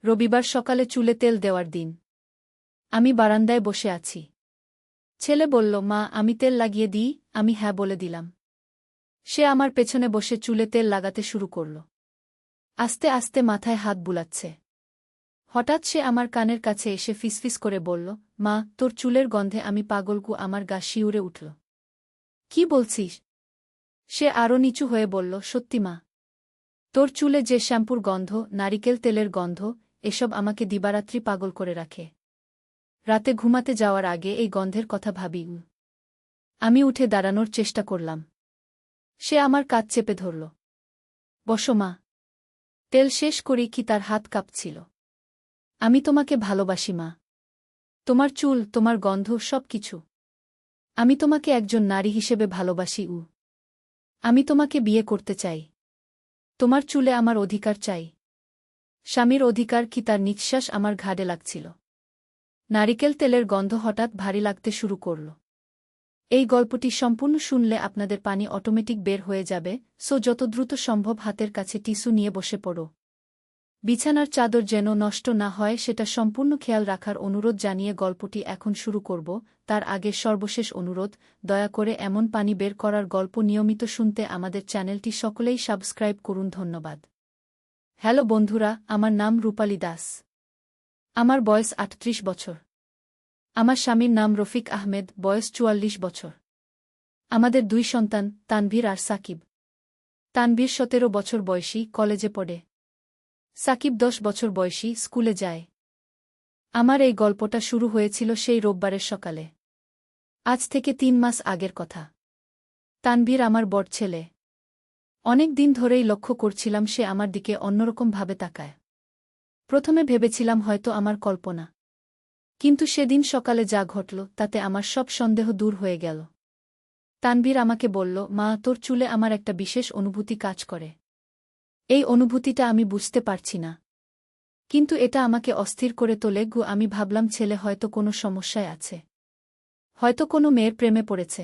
রবিবার সকালে চুলে তেল দেওয়ার দিন। আমি বারান্দায় বসে আছি। ছেলে বলল, মা, আমি তেল লাগিয়ে দিই? আমি হ্যাঁ বলে দিলাম। সে আমার পেছনে বসে চুলে তেল লাগাতে শুরু করল। আস্তে আস্তে মাথায় হাত বুলাচ্ছে। হঠাৎ সে আমার কানের কাছে এসে ফিসফিস করে বলল, মা, তোর চুলের গন্ধে আমি পাগলগু। আমার গা শিউরে উঠল। কি বলছিস? সে আরও নিচু হয়ে বলল, সত্যি মা। তোর চুলে যে শ্যাম্পুর গন্ধ, নারিকেল তেলের গন্ধ, এসব আমাকে দিবারাত্রি পাগল করে রাখে। রাতে ঘুমাতে যাওয়ার আগে এই গন্ধের কথা ভাবি। আমি উঠে দাঁড়ানোর চেষ্টা করলাম। সে আমার কাঁধ চেপে ধরল। বসো মা। তেল শেষ করি কি তার হাত কাঁপছিল। আমি তোমাকে ভালোবাসি মা। তোমার চুল, তোমার গন্ধ, সব কিছু। আমি তোমাকে একজন নারী হিসেবে ভালোবাসি। আমি তোমাকে বিয়ে করতে চাই। তোমার চুলে আমার অধিকার চাই। স্বামীর অধিকার কি? তার নিঃশ্বাস আমার ঘাড়ে লাগছিল। নারিকেল তেলের গন্ধ হঠাৎ ভারী লাগতে শুরু করল। এই গল্পটি সম্পূর্ণ শুনলে আপনাদের পানি অটোমেটিক বের হয়ে যাবে, সো যত দ্রুত সম্ভব হাতের কাছে টিস্যু নিয়ে বসে পড়ো। বিছানার চাদর যেন নষ্ট না হয় সেটা সম্পূর্ণ খেয়াল রাখার অনুরোধ জানিয়ে গল্পটি এখন শুরু করব। তার আগে সর্বশেষ অনুরোধ, দয়া করে এমন পানি বের করার গল্প নিয়মিত শুনতে আমাদের চ্যানেলটি সকলেই সাবস্ক্রাইব করুন। ধন্যবাদ। হ্যালো বন্ধুরা, আমার নাম রূপালী দাস। আমার বয়স ৩৮ বছর। আমার স্বামীর নাম রফিক আহমেদ, বয়স ৪৪ বছর। আমাদের ২ সন্তান, তানভীর আর সাকিব। তানভীর ১৭ বছর বয়সী, কলেজে পড়ে। সাকিব ১০ বছর বয়সী, স্কুলে যায়। আমার এই গল্পটা শুরু হয়েছিল সেই রোববারের সকালে। আজ থেকে ৩ মাস আগের কথা। তানভীর আমার বড় ছেলে। অনেক দিন ধরেই লক্ষ্য করছিলাম সে আমার দিকে অন্যরকম ভাবে তাকায়। প্রথমে ভেবেছিলাম হয়তো আমার কল্পনা। কিন্তু সেদিন সকালে যা ঘটল তাতে আমার সব সন্দেহ দূর হয়ে গেল। তানভীর আমাকে বলল, মা, তোর চুলে আমার একটা বিশেষ অনুভূতি কাজ করে। এই অনুভূতিটা আমি বুঝতে পারছি না, কিন্তু এটা আমাকে অস্থির করে তোলে। আমি ভাবলাম ছেলে হয়তো কোনো সমস্যায় আছে, হয়তো কোনো মেয়ের প্রেমে পড়েছে।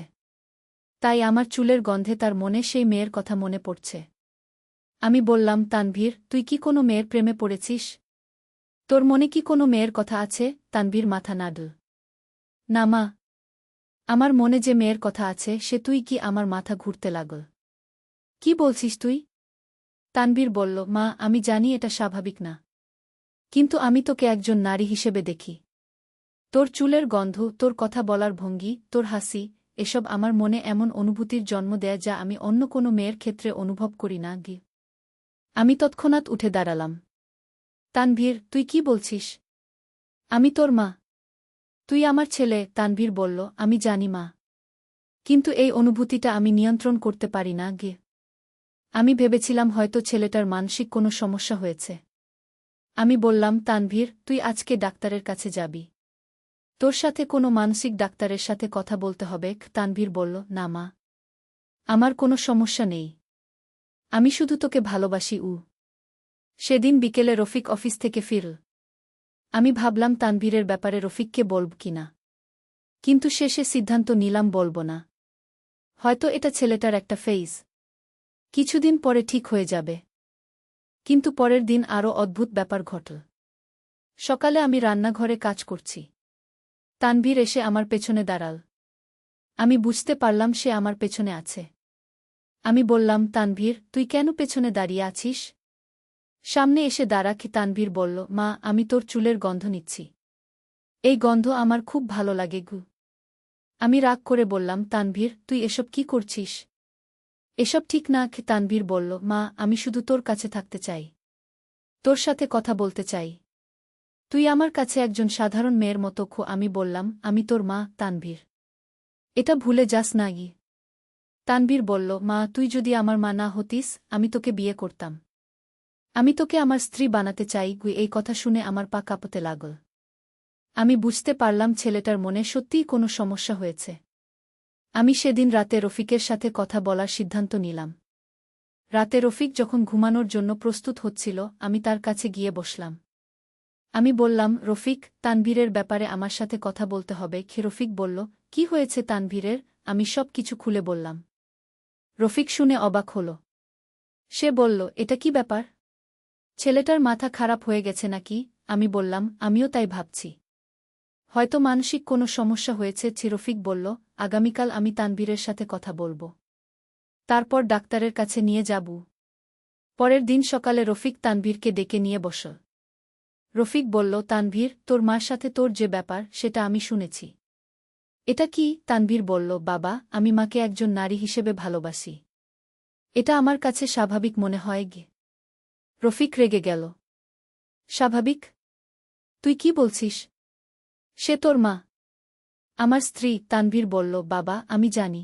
তাই আমার চুলের গন্ধে তার মনে সেই মেয়ের কথা মনে পড়ছে। আমি বললাম, তানভীর, তুই কি কোনো মেয়ের প্রেমে পড়েছিস? তোর মনে কি কোনো মেয়ের কথা আছে? তানভীর মাথা নাড়ল। না মা। আমার মনে যে মেয়ের কথা আছে সে তুই কি? আমার মাথা ঘুরতে লাগল। কি বলছিস তুই? তানভীর বলল, মা, আমি জানি এটা স্বাভাবিক না, কিন্তু আমি তোকে একজন নারী হিসেবে দেখি। তোর চুলের গন্ধ, তোর কথা বলার ভঙ্গি, তোর হাসি, এসব আমার মনে এমন অনুভূতির জন্ম দেয় যা আমি অন্য কোনো মেয়ের ক্ষেত্রে অনুভব করি না। আমি তৎক্ষণাৎ উঠে দাঁড়ালাম। তানভীর, তুই কি বলছিস? আমি তোর মা। তুই আমার ছেলে। তানভীর বলল, আমি জানি মা, কিন্তু এই অনুভূতিটা আমি নিয়ন্ত্রণ করতে পারি না। আমি ভেবেছিলাম হয়তো ছেলেটার মানসিক কোনো সমস্যা হয়েছে। আমি বললাম, তানভীর, তুই আজকে ডাক্তারের কাছে যাবি। তোর সাথে কোনো মানসিক ডাক্তারের সাথে কথা বলতে হবে। তানভীর বলল, না মা, আমার কোনো সমস্যা নেই। আমি শুধু তোকে ভালোবাসি। সেদিন বিকেলে রফিক অফিস থেকে ফিরল। আমি ভাবলাম তানভীরের ব্যাপারে রফিককে বলব কিনা, কিন্তু শেষে সিদ্ধান্ত নিলাম বলব না। হয়তো এটা ছেলেটার একটা ফেজ, কিছুদিন পরে ঠিক হয়ে যাবে। কিন্তু পরের দিন আরও অদ্ভুত ব্যাপার ঘটল। সকালে আমি রান্নাঘরে কাজ করছি। তানভীর এসে আমার পেছনে দাঁড়াল। আমি বুঝতে পারলাম সে আমার পেছনে আছে। আমি বললাম, তানভীর, তুই কেন পেছনে দাঁড়িয়ে আছিস? সামনে এসে দাঁড়া। তানভীর বলল, মা, আমি তোর চুলের গন্ধ নিচ্ছি। এই গন্ধ আমার খুব ভালো লাগে। আমি রাগ করে বললাম, তানভীর, তুই এসব কি করছিস? এসব ঠিক না। তানভীর বলল, মা, আমি শুধু তোর কাছে থাকতে চাই, তোর সাথে কথা বলতে চাই। তুই আমার কাছে একজন সাধারণ মেয়ের মতো। আমি বললাম, আমি তোর মা তানভীর, এটা ভুলে যাস না। তানভীর বলল, মা, তুই যদি আমার মা না হতিস আমি তোকে বিয়ে করতাম। আমি তোকে আমার স্ত্রী বানাতে চাই। এই কথা শুনে আমার পা কাঁপতে লাগল। আমি বুঝতে পারলাম ছেলেটার মনে সত্যিই কোনো সমস্যা হয়েছে। আমি সেদিন রাতে রফিকের সাথে কথা বলার সিদ্ধান্ত নিলাম। রাতে রফিক যখন ঘুমানোর জন্য প্রস্তুত হচ্ছিল আমি তার কাছে গিয়ে বসলাম। আমি বললাম, রফিক, তানভীরের ব্যাপারে আমার সাথে কথা বলতে হবে। রফিক বলল, কি হয়েছে তানভীরের? আমি সব কিছু খুলে বললাম। রফিক শুনে অবাক হল। সে বলল, এটা কি ব্যাপার? ছেলেটার মাথা খারাপ হয়ে গেছে নাকি? আমি বললাম, আমিও তাই ভাবছি। হয়তো মানসিক কোনো সমস্যা হয়েছে। রফিক বলল, আগামীকাল আমি তানভীরের সাথে কথা বলবো। তারপর ডাক্তারের কাছে নিয়ে যাব। পরের দিন সকালে রফিক তানভীরকে ডেকে নিয়ে বসল। রফিক বলল, তানভীর, তোর মার সাথে তোর যে ব্যাপার সেটা আমি শুনেছি। এটা কি? তানভীর বলল, বাবা, আমি মাকে একজন নারী হিসেবে ভালোবাসি। এটা আমার কাছে স্বাভাবিক মনে হয় গে। রফিক রেগে গেল। স্বাভাবিক? তুই কি বলছিস? সে তোর মা, আমার স্ত্রী। তানভীর বলল, বাবা, আমি জানি,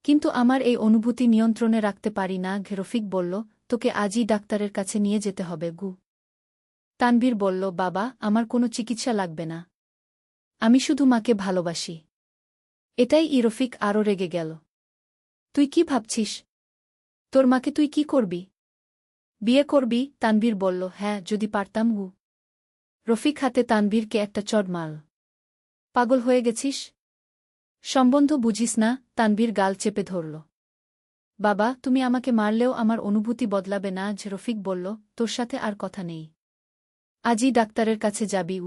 কিন্তু আমার এই অনুভূতি নিয়ন্ত্রণে রাখতে পারি না। রফিক বলল, তোকে আজই ডাক্তারের কাছে নিয়ে যেতে হবে গু। তানভীর বলল, বাবা, আমার কোনো চিকিৎসা লাগবে না, আমি শুধু মাকে ভালোবাসি। এটাই রফিক আরও রেগে গেল। তুই কি ভাবছিস? তোর মাকে তুই কি করবি? বিয়ে করবি? তানভীর বলল, হ্যাঁ, যদি পারতাম গু। রফিক হাতে তানভীরকে একটা চড় মারল। পাগল হয়ে গেছিস? সম্বন্ধ বুঝিস না? তানভীর গাল চেপে ধরল। বাবা, তুমি আমাকে মারলেও আমার অনুভূতি বদলাবে না। রফিক বলল, তোর সাথে আর কথা নেই, আজই ডাক্তারের কাছে যাবি।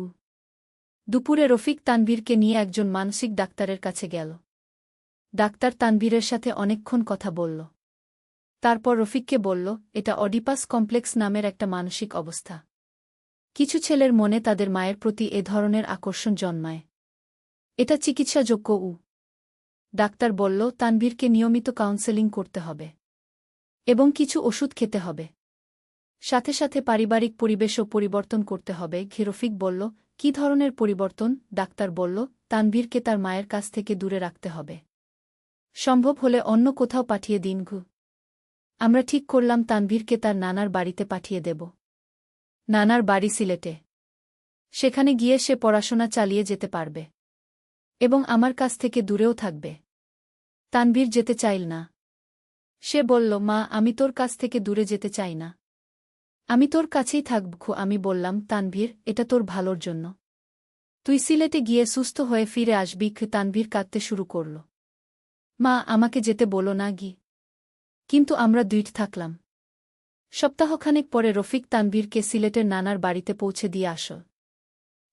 দুপুরে রফিক তানভীরকে নিয়ে একজন মানসিক ডাক্তারের কাছে গেল। ডাক্তার তানভীরের সাথে অনেকক্ষণ কথা বলল। তারপর রফিককে বলল, এটা অডিপাস কমপ্লেক্স নামের একটা মানসিক অবস্থা। কিছু ছেলের মনে তাদের মায়ের প্রতি এ ধরনের আকর্ষণ জন্মায়। এটা চিকিৎসাযোগ্য। ডাক্তার বলল, তানভীরকে নিয়মিত কাউন্সেলিং করতে হবে এবং কিছু ওষুধ খেতে হবে। সাথে সাথে পারিবারিক পরিবেশও পরিবর্তন করতে হবে। রফিক বলল, কি ধরনের পরিবর্তন? ডাক্তার বলল, তানভীরকে তার মায়ের কাছ থেকে দূরে রাখতে হবে। সম্ভব হলে অন্য কোথাও পাঠিয়ে দিন। আমরা ঠিক করলাম তানভীরকে তার নানার বাড়িতে পাঠিয়ে দেব। নানার বাড়ি সিলেটে। সেখানে গিয়ে সে পড়াশোনা চালিয়ে যেতে পারবে এবং আমার কাছ থেকে দূরেও থাকবে। তানভীর যেতে চাইল না। সে বলল, মা, আমি তোর কাছ থেকে দূরে যেতে চাই না, আমি তোর কাছেই থাকব। আমি বললাম, তানভীর, এটা তোর ভালোর জন্য। তুই সিলেটে গিয়ে সুস্থ হয়ে ফিরে আসবি। তানভীর কাঁদতে শুরু করল। মা, আমাকে যেতে বলো না গি। কিন্তু আমরা দুইট থাকলাম। সপ্তাহখানেক পরে রফিক তানভীরকে সিলেটের নানার বাড়িতে পৌঁছে দিয়ে আসল।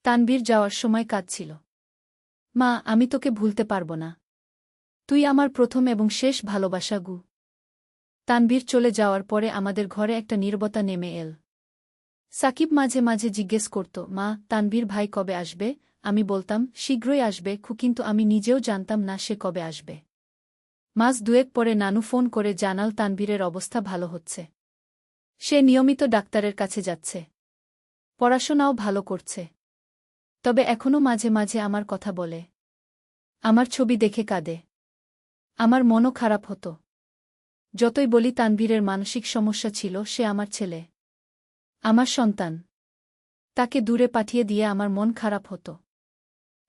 তানভীর যাওয়ার সময় কাঁদছিল। মা, আমি তোকে ভুলতে পারব না, তুই আমার প্রথম এবং শেষ ভালোবাসা গু। তানভীর চলে যাওয়ার পরে আমাদের ঘরে একটা নীরবতা নেমে এল। সাকিব মাঝে মাঝে জিজ্ঞেস করত, মা, তানভীর ভাই কবে আসবে? আমি বলতাম, শীঘ্রই আসবে। কিন্তু আমি নিজেও জানতাম না সে কবে আসবে। মাস দুয়েক পরে নানু ফোন করে জানাল তানভীরের অবস্থা ভালো হচ্ছে। সে নিয়মিত ডাক্তারের কাছে যাচ্ছে, পড়াশোনাও ভালো করছে। তবে এখনও মাঝে মাঝে আমার কথা বলে, আমার ছবি দেখে কাঁদে। আমার মনও খারাপ হতো। যতই বলি তানভীরের মানসিক সমস্যা ছিল, সে আমার ছেলে, আমার সন্তান। তাকে দূরে পাঠিয়ে দিয়ে আমার মন খারাপ হতো।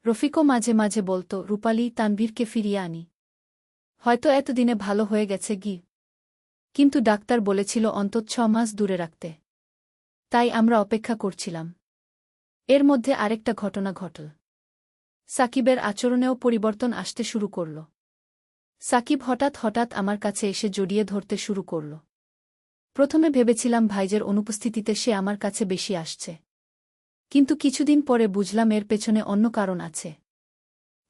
রফিকও মাঝে মাঝে বলত, রূপালী, তানভীরকে ফিরিয়ে আনি, হয়তো এতদিনে ভালো হয়ে গেছে গি। কিন্তু ডাক্তার বলেছিল অন্তত 6 মাস দূরে রাখতে। তাই আমরা অপেক্ষা করছিলাম। এর মধ্যে আরেকটা ঘটনা ঘটল। সাকিবের আচরণেও পরিবর্তন আসতে শুরু করল। সাকিব হঠাৎ হঠাৎ আমার কাছে এসে জড়িয়ে ধরতে শুরু করল। প্রথমে ভেবেছিলাম ভাইজের অনুপস্থিতিতে সে আমার কাছে বেশি আসছে, কিন্তু কিছুদিন পরে বুঝলাম এর পেছনে অন্য কারণ আছে।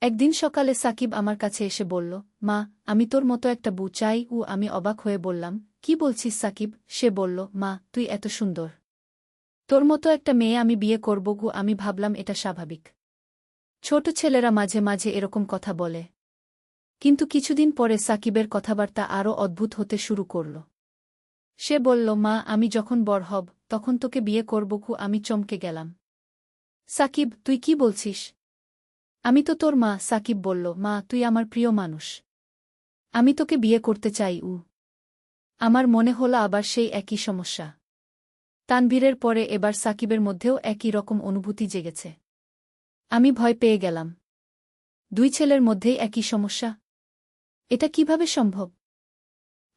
একদিন সকালে সাকিব আমার কাছে এসে বলল, মা, আমি তোর মতো একটা বউ চাই। আমি অবাক হয়ে বললাম, কি বলছিস সাকিব? সে বলল, মা, তুই এত সুন্দর, তোর মতো একটা মেয়ে আমি বিয়ে করব। আমি ভাবলাম এটা স্বাভাবিক, ছোট ছেলেরা মাঝে মাঝে এরকম কথা বলে। কিন্তু কিছুদিন পরে সাকিবের কথাবার্তা আরও অদ্ভুত হতে শুরু করল। সে বলল, মা, আমি যখন বড় হব তখন তোকে বিয়ে করব। আমি চমকে গেলাম। সাকিব, তুই কি বলছিস? আমি তো তোর মা। সাকিব বলল, মা, তুই আমার প্রিয় মানুষ, আমি তোকে বিয়ে করতে চাই। আমার মনে হলো আবার সেই একই সমস্যা। তানভীরের পরে এবার সাকিবের মধ্যেও একই রকম অনুভূতি জেগেছে। আমি ভয় পেয়ে গেলাম। দুই ছেলের মধ্যেই একই সমস্যা, এটা কিভাবে সম্ভব?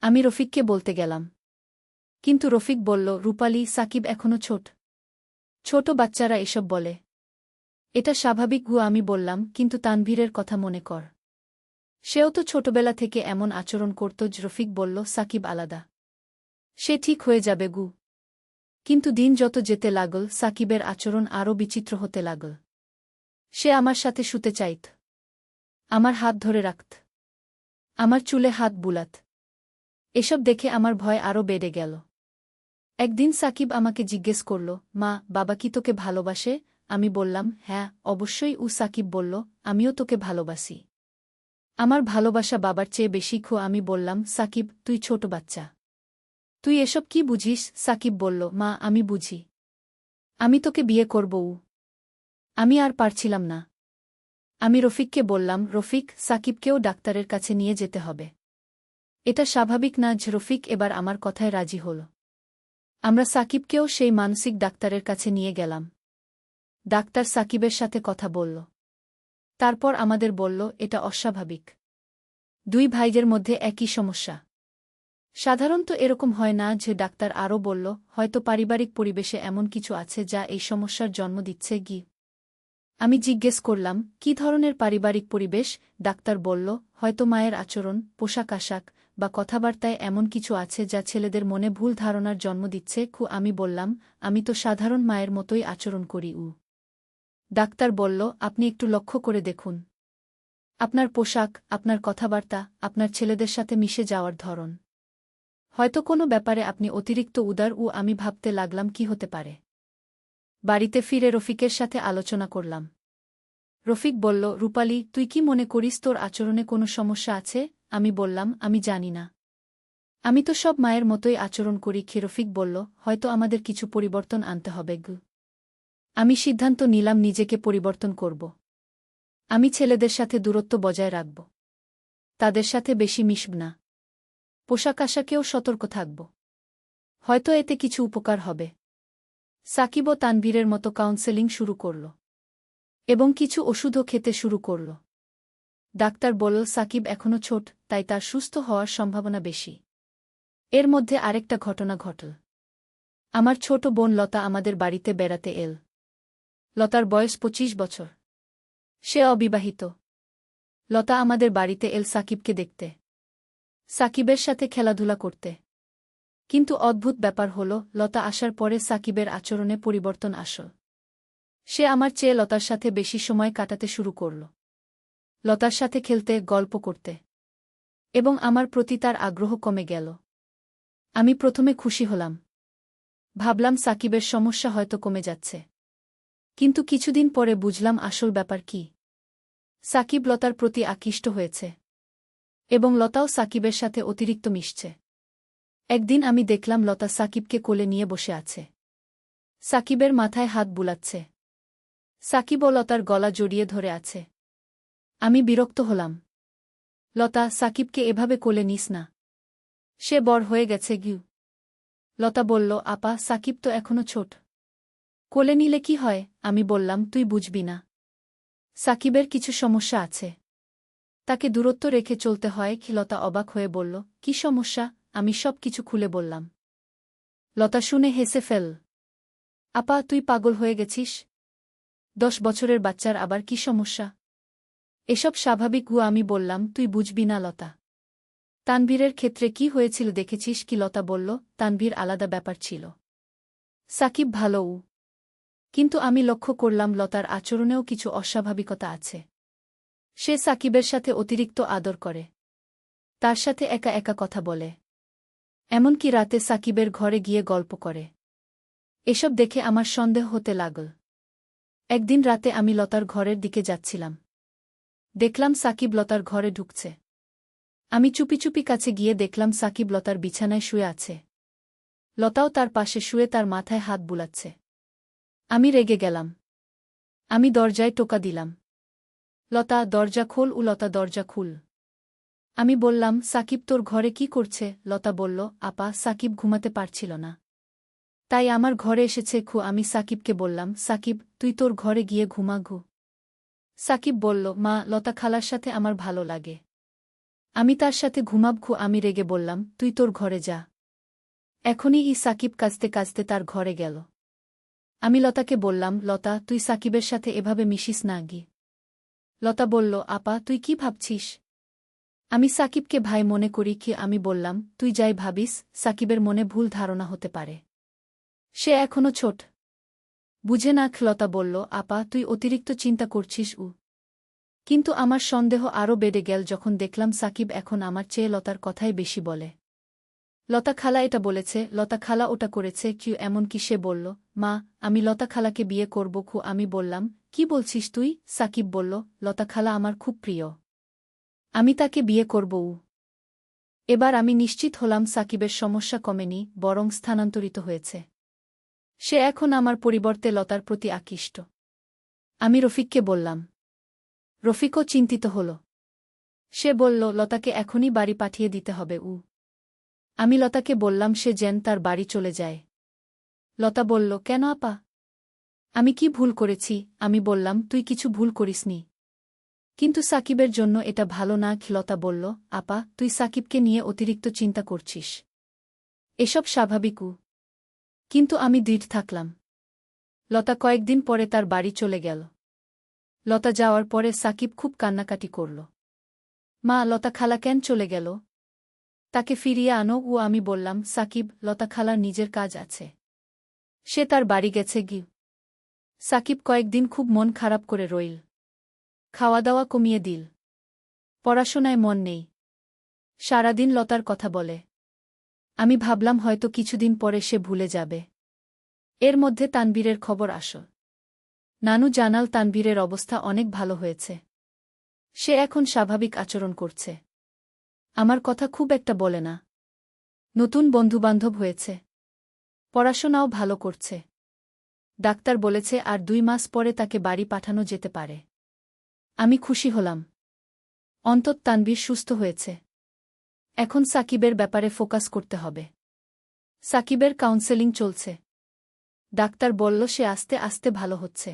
আমি রফিককে বলতে গেলাম। কিন্তু রফিক বলল, রূপালী, সাকিব এখনো ছোট, ছোট বাচ্চারা এসব বলে, এটা স্বাভাবিক। আমি বললাম, কিন্তু তানভীরের কথা মনে কর, সেও তো ছোটবেলা থেকে এমন আচরণ করত। রফিক বলল, সাকিব আলাদা, সে ঠিক হয়ে যাবে। কিন্তু দিন যত যেতে লাগল সাকিবের আচরণ আরও বিচিত্র হতে লাগল। সে আমার সাথে শুতে চাইত, আমার হাত ধরে রাখত, আমার চুলে হাত বুলাত। এসব দেখে আমার ভয় আরও বেড়ে গেল। একদিন সাকিব আমাকে জিজ্ঞেস করল, মা, বাবা কি তোকে ভালোবাসে? আমি বললাম, হ্যাঁ, অবশ্যই। সাকিব বলল, আমিও তোকে ভালোবাসি। আমার ভালোবাসা বাবার চেয়ে বেশি। আমি বললাম, সাকিব, তুই ছোট বাচ্চা, তুই এসব কি বুঝিস? সাকিব বলল, মা, আমি বুঝি। আমি তোকে বিয়ে করব। আমি আর পারছিলাম না। আমি রফিককে বললাম, রফিক, সাকিবকেও ডাক্তারের কাছে নিয়ে যেতে হবে। এটা স্বাভাবিক না যে? রফিক এবার আমার কথায় রাজি হল। আমরা সাকিবকেও সেই মানসিক ডাক্তারের কাছে নিয়ে গেলাম। ডাক্তার সাকিবের সাথে কথা বলল। তারপর আমাদের বলল, এটা অস্বাভাবিক। দুই ভাইদের মধ্যে একই সমস্যা। সাধারণত এরকম হয় না যে? ডাক্তার আরও বলল, হয়তো পারিবারিক পরিবেশে এমন কিছু আছে যা এই সমস্যার জন্ম দিচ্ছে। আমি জিজ্ঞেস করলাম, কি ধরনের পারিবারিক পরিবেশ? ডাক্তার বলল, হয়তো মায়ের আচরণ, পোশাক আশাক বা কথাবার্তায় এমন কিছু আছে যা ছেলেদের মনে ভুল ধারণার জন্ম দিচ্ছে। আমি বললাম, আমি তো সাধারণ মায়ের মতোই আচরণ করি। ডাক্তার বলল, আপনি একটু লক্ষ্য করে দেখুন। আপনার পোশাক, আপনার কথাবার্তা, আপনার ছেলেদের সাথে মিশে যাওয়ার ধরন। হয়তো কোনো ব্যাপারে আপনি অতিরিক্ত উদার। আমি ভাবতে লাগলাম কি হতে পারে। বাড়িতে ফিরে রফিকের সাথে আলোচনা করলাম। রফিক বলল, রূপালি, তুই কি মনে করিস তোর আচরণে কোনো সমস্যা আছে? আমি বললাম, আমি জানি না। আমি তো সব মায়ের মতোই আচরণ করি। রফিক বলল, হয়তো আমাদের কিছু পরিবর্তন আনতে হবে। আমি সিদ্ধান্ত নিলাম নিজেকে পরিবর্তন করব। আমি ছেলেদের সাথে দূরত্ব বজায় রাখব, তাদের সাথে বেশি মিশব না, পোশাক আশাকেও সতর্ক থাকব। হয়তো এতে কিছু উপকার হবে। সাকিব ও তানভীরের মতো কাউন্সেলিং শুরু করল এবং কিছু ওষুধও খেতে শুরু করল। ডাক্তার বলল, সাকিব এখনও ছোট, তাই তার সুস্থ হওয়ার সম্ভাবনা বেশি। এর মধ্যে আরেকটা ঘটনা ঘটল। আমার ছোট বোন লতা আমাদের বাড়িতে বেড়াতে এল। লতার বয়স 25 বছর। সে অবিবাহিত। লতা আমাদের বাড়িতে এল সাকিবকে দেখতে, সাকিবের সাথে খেলাধুলা করতে। কিন্তু অদ্ভুত ব্যাপার হল, লতা আসার পরে সাকিবের আচরণে পরিবর্তন আসল। সে আমার চেয়ে লতার সাথে বেশি সময় কাটাতে শুরু করল, লতার সাথে খেলতে, গল্প করতে, এবং আমার প্রতি তার আগ্রহ কমে গেল। আমি প্রথমে খুশি হলাম। ভাবলাম সাকিবের সমস্যা হয়তো কমে যাচ্ছে। কিন্তু কিছুদিন পরে বুঝলাম আসল ব্যাপার কি। সাকিব লতার প্রতি আকৃষ্ট হয়েছে এবং লতাও সাকিবের সাথে অতিরিক্ত মিশছে। একদিন আমি দেখলাম লতা সাকিবকে কোলে নিয়ে বসে আছে, সাকিবের মাথায় হাত বুলাচ্ছে। সাকিবও লতার গলা জড়িয়ে ধরে আছে। আমি বিরক্ত হলাম। লতা, সাকিবকে এভাবে কোলে নিস না, সে বড় হয়ে গেছে। লতা বলল, আপা, সাকিব তো এখনো ছোট, কোলে নিলে কি হয়? আমি বললাম, তুই বুঝবি না। সাকিবের কিছু সমস্যা আছে, তাকে দূরত্ব রেখে চলতে হয়। লতা অবাক হয়ে বলল, কি সমস্যা? আমি সব কিছু খুলে বললাম। লতা শুনে হেসে ফেল। আপা, তুই পাগল হয়ে গেছিস? 10 বছরের বাচ্চার আবার কি সমস্যা? এসব স্বাভাবিক। আমি বললাম, তুই বুঝবি না লতা। তানভীরের ক্ষেত্রে কি হয়েছিল দেখেছিস কি? লতা বলল, তানভীর আলাদা ব্যাপার ছিল, সাকিব ভালো। কিন্তু আমি লক্ষ্য করলাম লতার আচরণেও কিছু অস্বাভাবিকতা আছে। সে সাকিবের সাথে অতিরিক্ত আদর করে, তার সাথে একা একা কথা বলে, এমনকি রাতে সাকিবের ঘরে গিয়ে গল্প করে। এসব দেখে আমার সন্দেহ হতে লাগল। একদিন রাতে আমি লতার ঘরের দিকে যাচ্ছিলাম। দেখলাম সাকিব লতার ঘরে ঢুকছে। আমি চুপি চুপি কাছে গিয়ে দেখলাম সাকিব লতার বিছানায় শুয়ে আছে। লতাও তার পাশে শুয়ে তার মাথায় হাত বুলাচ্ছে। আমি রেগে গেলাম। আমি দরজায় টোকা দিলাম। লতা, দরজা খোল। লতা, দরজা খুল। আমি বললাম, সাকিব তোর ঘরে কি করছে? লতা বলল, আপা, সাকিব ঘুমাতে পারছিল না, তাই আমার ঘরে এসেছে। আমি সাকিবকে বললাম, সাকিব, তুই তোর ঘরে গিয়ে ঘুমা। সাকিব বলল, মা, লতা খালার সাথে আমার ভালো লাগে, আমি তার সাথে ঘুমাব। আমি রেগে বললাম, তুই তোর ঘরে যা এখনই। সাকিব কাঁদতে কাঁদতে তার ঘরে গেল। আমি লতাকে বললাম, লতা, তুই সাকিবের সাথে এভাবে মিশিস না। লতা বলল, আপা, তুই কি ভাবছিস? আমি সাকিবকে ভাই মনে করি। আমি বললাম, তুই যাই ভাবিস, সাকিবের মনে ভুল ধারণা হতে পারে। সে এখনো ছোট। বুঝে না। লতা বলল, আপা তুই অতিরিক্ত চিন্তা করছিস। কিন্তু আমার সন্দেহ আরও বেড়ে গেল যখন দেখলাম সাকিব এখন আমার চেয়ে লতার কথাই বেশি বলে। লতা খালা এটা বলেছে, লতা খালা ওটা করেছে, এমনকি সে বলল, মা আমি লতা খালাকে বিয়ে করব। আমি বললাম, কি বলছিস তুই? সাকিব বলল, লতা খালা আমার খুব প্রিয়, আমি তাকে বিয়ে করব। এবার আমি নিশ্চিত হলাম সাকিবের সমস্যা কমেনি, বরং স্থানান্তরিত হয়েছে। সে এখন আমার পরিবর্তে লতার প্রতি আকৃষ্ট। আমি রফিককে বললাম। রফিকও চিন্তিত হল। সে বলল, লতাকে এখনই বাড়ি পাঠিয়ে দিতে হবে। আমি লতাকে বললাম সে যেন তার বাড়ি চলে যায়। লতা বলল, কেন আপা? আমি কি ভুল করেছি? আমি বললাম, তুই কিছু ভুল করিসনি, কিন্তু সাকিবের জন্য এটা ভালো না। লতা বলল, আপা তুই সাকিবকে নিয়ে অতিরিক্ত চিন্তা করছিস, এসব স্বাভাবিক। কিন্তু আমি দৃঢ় থাকলাম। লতা কয়েকদিন পরে তার বাড়ি চলে গেল। লতা যাওয়ার পরে সাকিব খুব কান্নাকাটি করল। মা লতা খালা কেন চলে গেল? তাকে ফিরিয়ে আনো। আমি বললাম, সাকিব লতা খালার নিজের কাজ আছে, সে তার বাড়ি গেছে। সাকিব কয়েকদিন খুব মন খারাপ করে রইল, খাওয়া দাওয়া কমিয়ে দিল, পড়াশোনায় মন নেই, সারাদিন লতার কথা বলে। আমি ভাবলাম হয়তো কিছুদিন পরে সে ভুলে যাবে। এর মধ্যে তানবীরের খবর আসল। নানু জানাল তানবীরের অবস্থা অনেক ভালো হয়েছে, সে এখন স্বাভাবিক আচরণ করছে, আমার কথা খুব একটা বলে না, নতুন বন্ধুবান্ধব হয়েছে, পড়াশোনাও ভালো করছে। ডাক্তার বলেছে আর 2 মাস পরে তাকে বাড়ি পাঠানো যেতে পারে। আমি খুশি হলাম, অন্তত তানবীর সুস্থ হয়েছে। এখন সাকিবের ব্যাপারে ফোকাস করতে হবে। সাকিবের কাউন্সেলিং চলছে, ডাক্তার বলল সে আস্তে আস্তে ভালো হচ্ছে।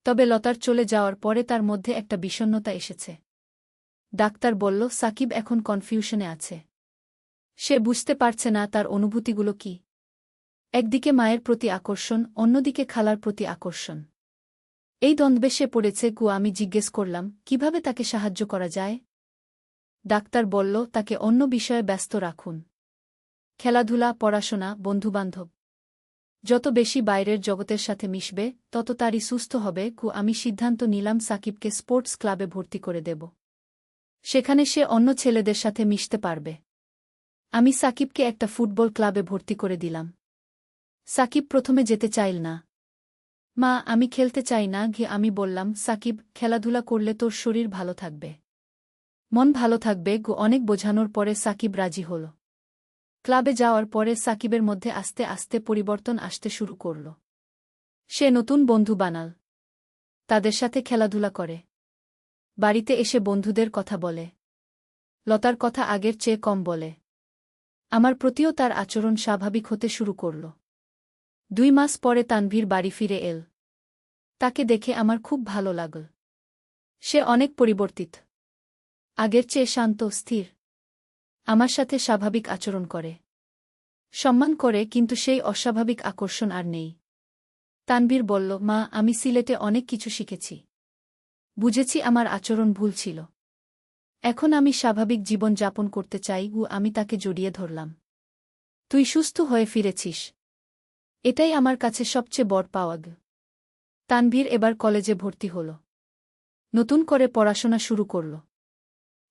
তবে লতার চলে যাওয়ার পরে তার মধ্যে একটা বিষণ্ণতা এসেছে। ডাক্তার বলল সাকিব এখন কনফিউশনে আছে, সে বুঝতে পারছে না তার অনুভূতিগুলো কি। একদিকে মায়ের প্রতি আকর্ষণ, অন্যদিকে খালার প্রতি আকর্ষণ। এই দ্বন্দ্বে সে পড়েছে। আমি জিজ্ঞেস করলাম, কিভাবে তাকে সাহায্য করা যায়? ডাক্তার বলল, তাকে অন্য বিষয়ে ব্যস্ত রাখুন, খেলাধুলা, পড়াশোনা, বন্ধুবান্ধব। যত বেশি বাইরের জগতের সাথে মিশবে তত তারই সুস্থ হবে। আমি সিদ্ধান্ত নিলাম সাকিবকে স্পোর্টস ক্লাবে ভর্তি করে দেব, সেখানে সে অন্য ছেলেদের সাথে মিশতে পারবে। আমি সাকিবকে একটা ফুটবল ক্লাবে ভর্তি করে দিলাম। সাকিব প্রথমে যেতে চাইল না। মা আমি খেলতে চাই না। আমি বললাম, সাকিব খেলাধুলা করলে তোর শরীর ভালো থাকবে, মন ভালো থাকবে। অনেক বোঝানোর পরে সাকিব রাজি হল। ক্লাবে যাওয়ার পরে সাকিবের মধ্যে আস্তে আস্তে পরিবর্তন আসতে শুরু করল। সে নতুন বন্ধু বানাল, তাদের সাথে খেলাধুলা করে, বাড়িতে এসে বন্ধুদের কথা বলে। লতার কথা আগের চেয়ে কম বলে। আমার প্রতিও তার আচরণ স্বাভাবিক হতে শুরু করল। 2 মাস পরে তানভীর বাড়ি ফিরে এল। তাকে দেখে আমার খুব ভালো লাগল। সে অনেক পরিবর্তিত, আগের চেয়ে শান্ত, স্থির, আমার সাথে স্বাভাবিক আচরণ করে, সম্মান করে, কিন্তু সেই অস্বাভাবিক আকর্ষণ আর নেই। তানভীর বলল, মা আমি সিলেটে অনেক কিছু শিখেছি, বুঝেছি আমার আচরণ ভুল ছিল, এখন আমি স্বাভাবিক জীবন যাপন করতে চাই। আমি তাকে জড়িয়ে ধরলাম। তুই সুস্থ হয়ে ফিরেছিস, এটাই আমার কাছে সবচেয়ে বড় পাওয়া। তানভীর এবার কলেজে ভর্তি হল, নতুন করে পড়াশোনা শুরু করল।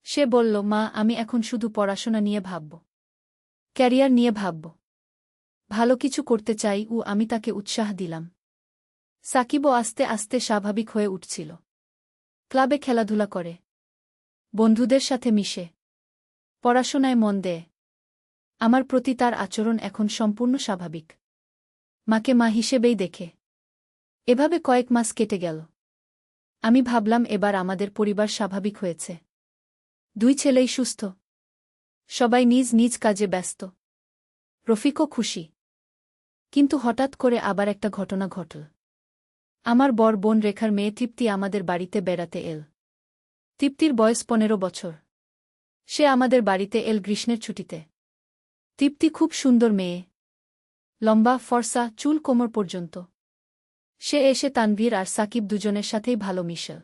সে বলল, মা আমি এখন শুধু পড়াশোনা নিয়ে ভাবব, ক্যারিয়ার নিয়ে ভাবব, ভালো কিছু করতে চাই। আমি তাকে উৎসাহ দিলাম। সাকিবও আস্তে আস্তে স্বাভাবিক হয়ে উঠছিল, ক্লাবে খেলাধুলা করে, বন্ধুদের সাথে মিশে, পড়াশোনায় মন দেয়। আমার প্রতি তার আচরণ এখন সম্পূর্ণ স্বাভাবিক, মাকে মা হিসেবেই দেখে। এভাবে কয়েক মাস কেটে গেল। আমি ভাবলাম এবার আমাদের পরিবার স্বাভাবিক হয়েছে, 2 ছেলেই সুস্থ, সবাই নিজ নিজ কাজে ব্যস্ত, রফিকও খুশি। কিন্তু হঠাৎ করে আবার একটা ঘটনা ঘটল। আমার বড় বোন রেখার মেয়ে তৃপ্তি আমাদের বাড়িতে বেড়াতে এল। তৃপ্তির বয়স 15 বছর। সে আমাদের বাড়িতে এল গ্রীষ্মের ছুটিতে। তৃপ্তি খুব সুন্দর মেয়ে, লম্বা, ফর্সা, চুল কোমর পর্যন্ত। সে এসে তানভীর আর সাকিব দুজনের সাথেই ভালো মিশল।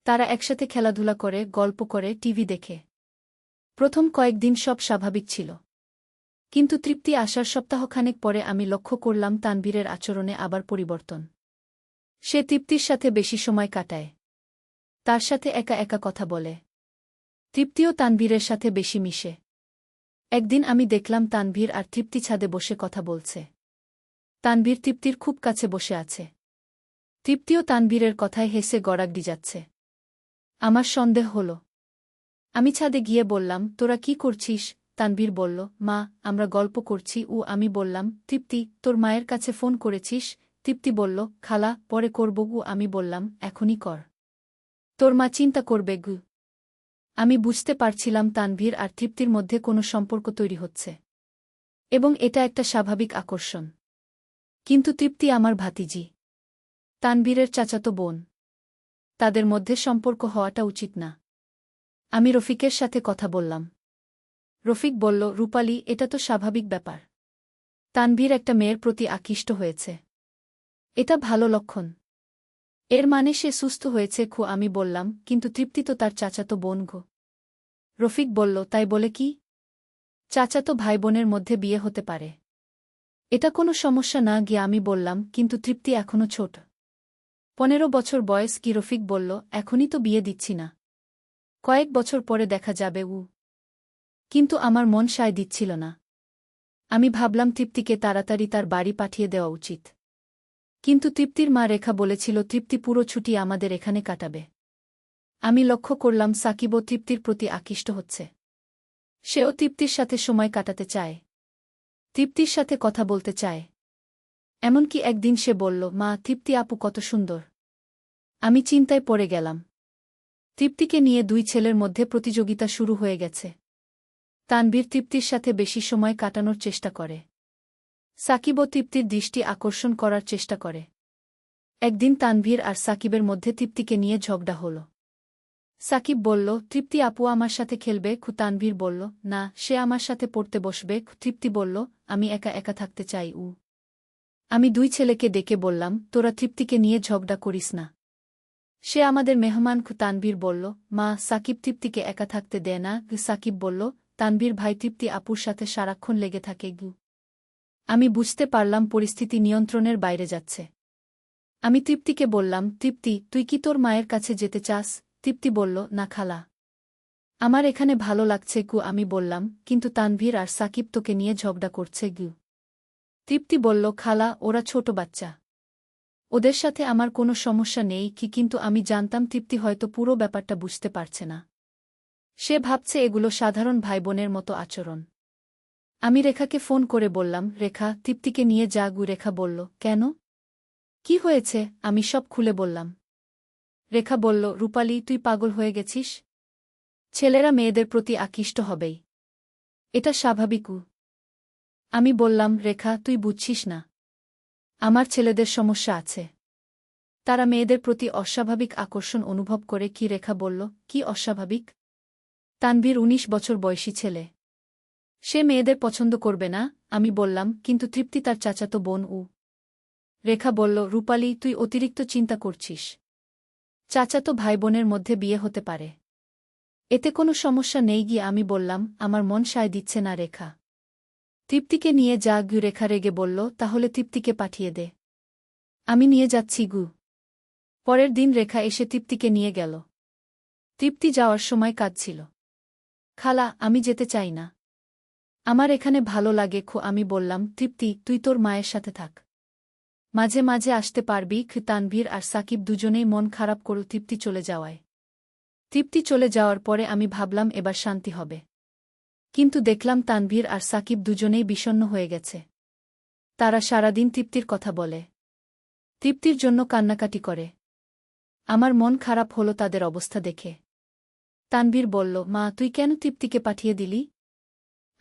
তারা একসাথে খেলাধুলা করে, গল্প করে, টিভি দেখে। প্রথম কয়েকদিন সব স্বাভাবিক ছিল, কিন্তু তৃপ্তি আসার সপ্তাহখানেক পরে আমি লক্ষ্য করলাম তানভীরের আচরণে আবার পরিবর্তন। সে তৃপ্তির সাথে বেশি সময় কাটায়, তার সাথে একা একা কথা বলে। তৃপ্তিও তানভীরের সাথে বেশি মিশে। একদিন আমি দেখলাম তানভীর আর তৃপ্তি ছাদে বসে কথা বলছে। তানভীর তৃপ্তির খুব কাছে বসে আছে। তৃপ্তিও তানভীরের কথায় হেসে গড়াগড়ি যাচ্ছে। আমার সন্দেহ হল। আমি ছাদে গিয়ে বললাম, তোরা কি করছিস? তানভীর বলল, মা, আমরা গল্প করছি। আমি বললাম, তৃপ্তি, তোর মায়ের কাছে ফোন করেছিস? তৃপ্তি বলল, খালা, পরে করব। আমি বললাম, এখনই কর। তোর মা চিন্তা করবে গু। আমি বুঝতে পারছিলাম তানভীর আর তৃপ্তির মধ্যে কোনো সম্পর্ক তৈরি হচ্ছে, এবং এটা একটা স্বাভাবিক আকর্ষণ। কিন্তু তৃপ্তি আমার ভাতিজি, তানভীরের চাচাতো বোন। তাদের মধ্যে সম্পর্ক হওয়াটা উচিত না। আমি রফিকের সাথে কথা বললাম। রফিক বলল, রূপালী, এটা তো স্বাভাবিক ব্যাপার। তানভীর একটা মেয়ের প্রতি আকৃষ্ট হয়েছে, এটা ভালো লক্ষণ। এর মানে সে সুস্থ হয়েছে। আমি বললাম, কিন্তু তৃপ্তি তো তার চাচাতো বোন গো। রফিক বলল, তাই বলে কি? চাচাতো ভাই বোনের মধ্যে বিয়ে হতে পারে, এটা কোনো সমস্যা না। গিয়ে আমি বললাম, কিন্তু তৃপ্তি এখনো ছোট, 15 বছর বয়স। কি? রফিক বলল, এখনই তো বিয়ে দিচ্ছি না, কয়েক বছর পরে দেখা যাবে। কিন্তু আমার মন সায় দিচ্ছিল না। আমি ভাবলাম তৃপ্তিকে তাড়াতাড়ি তার বাড়ি পাঠিয়ে দেওয়া উচিত। কিন্তু তৃপ্তির মা রেখা বলেছিল তৃপ্তি পুরো ছুটি আমাদের এখানে কাটাবে। আমি লক্ষ্য করলাম সাকিবও তৃপ্তির প্রতি আকৃষ্ট হচ্ছে। সেও তৃপ্তির সাথে সময় কাটাতে চায়, তৃপ্তির সাথে কথা বলতে চায়। এমনকি একদিন সে বলল, মা, তৃপ্তি আপু কত সুন্দর। আমি চিন্তায় পড়ে গেলাম। তৃপ্তিকে নিয়ে দুই ছেলের মধ্যে প্রতিযোগিতা শুরু হয়ে গেছে। তানভীর তৃপ্তির সাথে বেশি সময় কাটানোর চেষ্টা করে। সাকিবও তৃপ্তির দৃষ্টি আকর্ষণ করার চেষ্টা করে। একদিন তানভীর আর সাকিবের মধ্যে তৃপ্তিকে নিয়ে ঝগড়া হল। সাকিব বলল, তৃপ্তি আপু আমার সাথে খেলবে। তানভীর বলল, না, সে আমার সাথে পড়তে বসবে। তৃপ্তি বলল, আমি একা একা থাকতে চাই। আমি দুই ছেলেকে ডেকে বললাম, তোরা তৃপ্তিকে নিয়ে ঝগড়া করিস না, সে আমাদের মেহমান। তানভীর বলল, মা, সাকিব তৃপ্তিকে একা থাকতে দেয় না। সাকিব বলল, তানভীর ভাই তৃপ্তি আপুর সাথে সারাক্ষণ লেগে থাকে। আমি বুঝতে পারলাম পরিস্থিতি নিয়ন্ত্রণের বাইরে যাচ্ছে। আমি তৃপ্তিকে বললাম, তৃপ্তি, তুই কি তোর মায়ের কাছে যেতে চাস? তৃপ্তি বলল, না খালা, আমার এখানে ভালো লাগছে। আমি বললাম, কিন্তু তানভীর আর সাকিব তোকে নিয়ে ঝগড়া করছে। তৃপ্তি বলল, খালা, ওরা ছোট বাচ্চা, ওদের সাথে আমার কোনো সমস্যা নেই। কিন্তু আমি জানতাম তৃপ্তি হয়তো পুরো ব্যাপারটা বুঝতে পারছে না। সে ভাবছে এগুলো সাধারণ ভাইবোনের মতো আচরণ। আমি রেখাকে ফোন করে বললাম, রেখা, তৃপ্তিকে নিয়ে যা। রেখা বলল, কেন? কি হয়েছে? আমি সব খুলে বললাম। রেখা বলল, রূপালী, তুই পাগল হয়ে গেছিস। ছেলেরা মেয়েদের প্রতি আকৃষ্ট হবেই, এটা স্বাভাবিক। আমি বললাম, রেখা, তুই বুঝছিস না, আমার ছেলেদের সমস্যা আছে। তারা মেয়েদের প্রতি অস্বাভাবিক আকর্ষণ অনুভব করে। কি? রেখা বলল, কি অস্বাভাবিক? তানভীর 19 বছর বয়সী ছেলে, সে মেয়েদের পছন্দ করবে না। আমি বললাম, কিন্তু তৃপ্তি তার চাচাতো বোন। রেখা বলল, রূপালী, তুই অতিরিক্ত চিন্তা করছিস। চাচাতো ভাই বোনের মধ্যে বিয়ে হতে পারে, এতে কোনো সমস্যা নেই। আমি বললাম, আমার মন সায় দিচ্ছে না রেখা, তৃপ্তিকে নিয়ে যা। রেখা রেগে বলল, তাহলে তৃপ্তিকে পাঠিয়ে দে। আমি নিয়ে যাচ্ছি। পরের দিন রেখা এসে তৃপ্তিকে নিয়ে গেল। তৃপ্তি যাওয়ার সময় কাঁদছিল। খালা, আমি যেতে চাই না, আমার এখানে ভালো লাগে। আমি বললাম, তৃপ্তি, তুই তোর মায়ের সাথে থাক, মাঝে মাঝে আসতে পারবি। তানভীর আর সাকিব দুজনেই মন খারাপ করল তৃপ্তি চলে যাওয়ায়। তৃপ্তি চলে যাওয়ার পরে আমি ভাবলাম এবার শান্তি হবে। কিন্তু দেখলাম তানভীর আর সাকিব দুজনেই বিষণ্ণ হয়ে গেছে। তারা সারাদিন তৃপ্তির কথা বলে, তৃপ্তির জন্য কান্নাকাটি করে। আমার মন খারাপ হলো তাদের অবস্থা দেখে। তানভীর বলল, মা, তুই কেন তৃপ্তিকে পাঠিয়ে দিলি?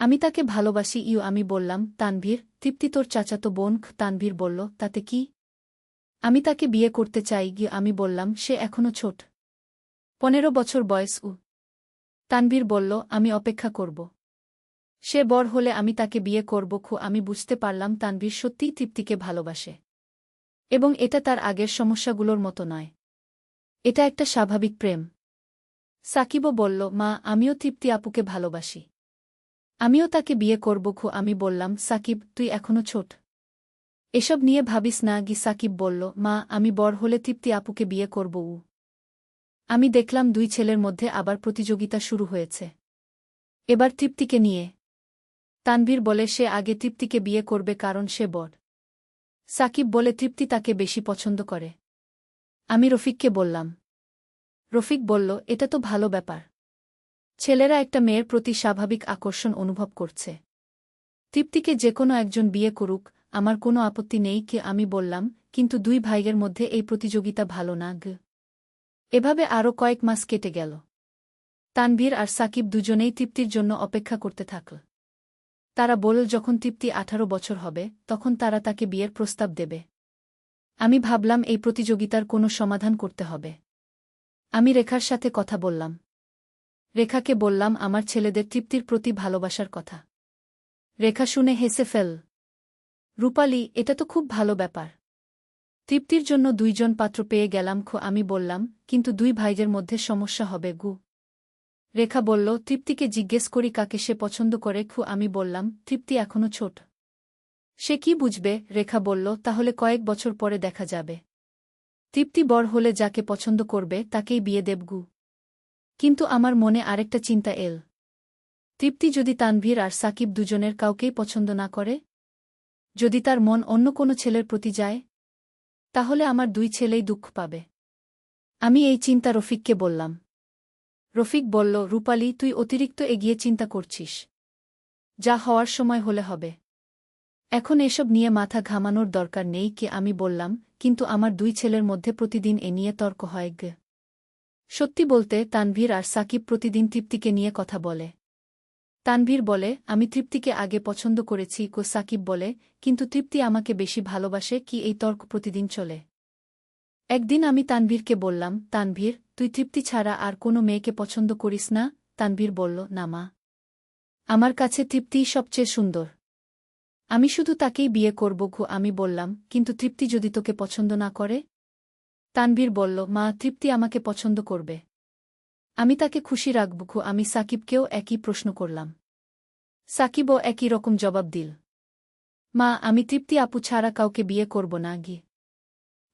আমি তাকে ভালোবাসি। আমি বললাম, তানভীর, তৃপ্তি তোর চাচাতো বোন। তানভীর বলল, তাতে কি? আমি তাকে বিয়ে করতে চাই। আমি বললাম, সে এখনো ছোট, 15 বছর বয়স। তানভীর বলল, আমি অপেক্ষা করব, সে বড় হলে আমি তাকে বিয়ে করব। আমি বুঝতে পারলাম তানভীর সত্যিই তৃপ্তিকে ভালোবাসে, এবং এটা তার আগের সমস্যাগুলোর মতো নয়, এটা একটা স্বাভাবিক প্রেম। সাকিবও বলল, মা, আমিও তৃপ্তি আপুকে ভালোবাসি। আমিও তাকে বিয়ে করব খু আমি বললাম সাকিব তুই এখনো ছোট। এসব নিয়ে ভাবিস না গি সাকিব বলল মা আমি বড় হলে তৃপ্তি আপুকে বিয়ে করব। আমি দেখলাম দুই ছেলের মধ্যে আবার প্রতিযোগিতা শুরু হয়েছে। এবার তৃপ্তিকে নিয়ে। তানভীর বলে সে আগে তৃপ্তিকে বিয়ে করবে কারণ সে বড়। সাকিব বলে তৃপ্তি তাকে বেশি পছন্দ করে। আমি রফিককে বললাম। রফিক বলল এটা তো ভালো ব্যাপার। ছেলেরা একটা মেয়ের প্রতি স্বাভাবিক আকর্ষণ অনুভব করছে। তৃপ্তিকে যে কোনো একজন বিয়ে করুক আমার কোনো আপত্তি নেই কি আমি বললাম কিন্তু দুই ভাইয়ের মধ্যে এই প্রতিযোগিতা ভালো না গ। এভাবে আরও কয়েক মাস কেটে গেল। তানভীর আর সাকিব দুজনেই তৃপ্তির জন্য অপেক্ষা করতে থাকল। তারা বলল যখন তৃপ্তি 18 বছর হবে তখন তারা তাকে বিয়ের প্রস্তাব দেবে। আমি ভাবলাম এই প্রতিযোগিতার কোনো সমাধান করতে হবে। আমি রেখার সাথে কথা বললাম। রেখাকে বললাম আমার ছেলেদের তৃপ্তির প্রতি ভালোবাসার কথা। রেখা শুনে হেসে ফেল। রূপালি এটা তো খুব ভালো ব্যাপার। তৃপ্তির জন্য দুইজন পাত্র পেয়ে গেলাম আমি বললাম কিন্তু দুই ভাইদের মধ্যে সমস্যা হবে গু। রেখা বলল তৃপ্তিকে জিজ্ঞেস করি কাকে সে পছন্দ করে আমি বললাম তৃপ্তি এখনো ছোট। সে কি বুঝবে রেখা বলল তাহলে কয়েক বছর পরে দেখা যাবে। তৃপ্তি বড় হলে যাকে পছন্দ করবে তাকেই বিয়ে দেব গু। কিন্তু আমার মনে আরেকটা চিন্তা এল। তৃপ্তি যদি তানভীর আর সাকিব দুজনের কাউকেই পছন্দ না করে, যদি তার মন অন্য কোনো ছেলের প্রতি যায়, তাহলে আমার দুই ছেলেই দুঃখ পাবে। আমি এই চিন্তা রফিককে বললাম। রফিক বলল রূপালি তুই অতিরিক্ত এগিয়ে চিন্তা করছিস। যা হওয়ার সময় হলে হবে। এখন এসব নিয়ে মাথা ঘামানোর দরকার নেই কি আমি বললাম কিন্তু আমার দুই ছেলের মধ্যে প্রতিদিন এ নিয়ে তর্ক হয় গে। সত্যি বলতে তানভীর আর সাকিব প্রতিদিন তৃপ্তিকে নিয়ে কথা বলে। তানভীর বলে আমি তৃপ্তিকে আগে পছন্দ করেছি সাকিব বলে কিন্তু তৃপ্তি আমাকে বেশি ভালোবাসে কি এই তর্ক প্রতিদিন চলে। একদিন আমি তানভীরকে বললাম তানভীর তুই তৃপ্তি ছাড়া আর কোনো মেয়েকে পছন্দ করিস না? তানভীর বলল না মা। আমার কাছে তৃপ্তিই সবচেয়ে সুন্দর। আমি শুধু তাকেই বিয়ে করব আমি বললাম কিন্তু তৃপ্তি যদি তোকে পছন্দ না করে? তানভীর বলল মা তৃপ্তি আমাকে পছন্দ করবে। আমি তাকে খুশি রাখব আমি সাকিবকেও একই প্রশ্ন করলাম। সাকিবও একই রকম জবাব দিল। মা আমি তৃপ্তি আপু ছাড়া কাউকে বিয়ে করব না গি।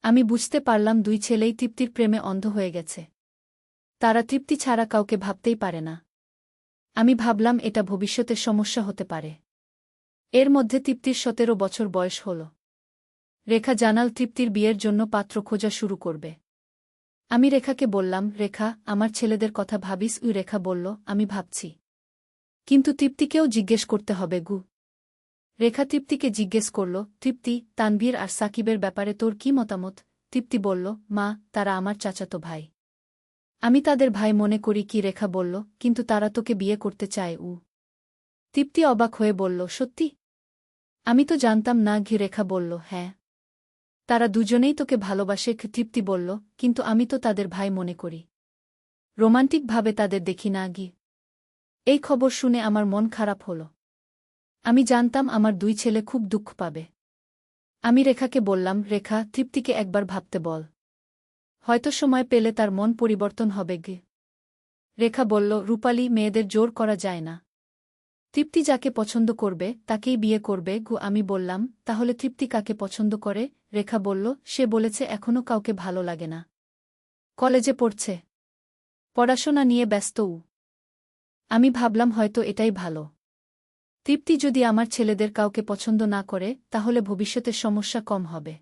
আমি বুঝতে পারলাম দুই ছেলেই তৃপ্তির প্রেমে অন্ধ হয়ে গেছে। তারা তৃপ্তি ছাড়া কাউকে ভাবতেই পারে না। আমি ভাবলাম এটা ভবিষ্যতে সমস্যা হতে পারে। এর মধ্যে তৃপ্তির 17 বছর বয়স হল। রেখা জানাল তৃপ্তির বিয়ের জন্য পাত্র খোঁজা শুরু করবে। আমি রেখাকে বললাম রেখা আমার ছেলেদের কথা ভাবিস? রেখা বলল আমি ভাবছি। কিন্তু তৃপ্তিকেও জিজ্ঞেস করতে হবে গু। রেখা তৃপ্তিকে জিজ্ঞেস করল তৃপ্তি তানভীর আর সাকিবের ব্যাপারে তোর কি মতামত? তৃপ্তি বলল মা তারা আমার চাচাতো ভাই। আমি তাদের ভাই মনে করি কি রেখা বলল কিন্তু তারা তোকে বিয়ে করতে চায়। তৃপ্তি অবাক হয়ে বলল সত্যি? আমি তো জানতাম না রেখা বলল হ্যাঁ। তারা দুজনেই তোকে ভালোবাসে। তৃপ্তি বলল কিন্তু আমি তো তাদের ভাই মনে করি। রোমান্টিকভাবে তাদের দেখি না গি। এই খবর শুনে আমার মন খারাপ হল। আমি জানতাম আমার দুই ছেলে খুব দুঃখ পাবে। আমি রেখাকে বললাম রেখা তৃপ্তিকে একবার ভাবতে বল। হয়তো সময় পেলে তার মন পরিবর্তন হবে গে। রেখা বলল রূপালি মেয়েদের জোর করা যায় না। তৃপ্তি যাকে পছন্দ করবে তাকেই বিয়ে করবে আমি বললাম তাহলে তৃপ্তি কাকে পছন্দ করে? রেখা বলল সে বলেছে এখনও কাউকে ভালো লাগে না। কলেজে পড়ছে। পড়াশোনা নিয়ে ব্যস্ত। আমি ভাবলাম হয়তো এটাই ভালো। তৃপ্তি যদি আমার ছেলেদের কাউকে পছন্দ না করে তাহলে ভবিষ্যতের সমস্যা কম হবে।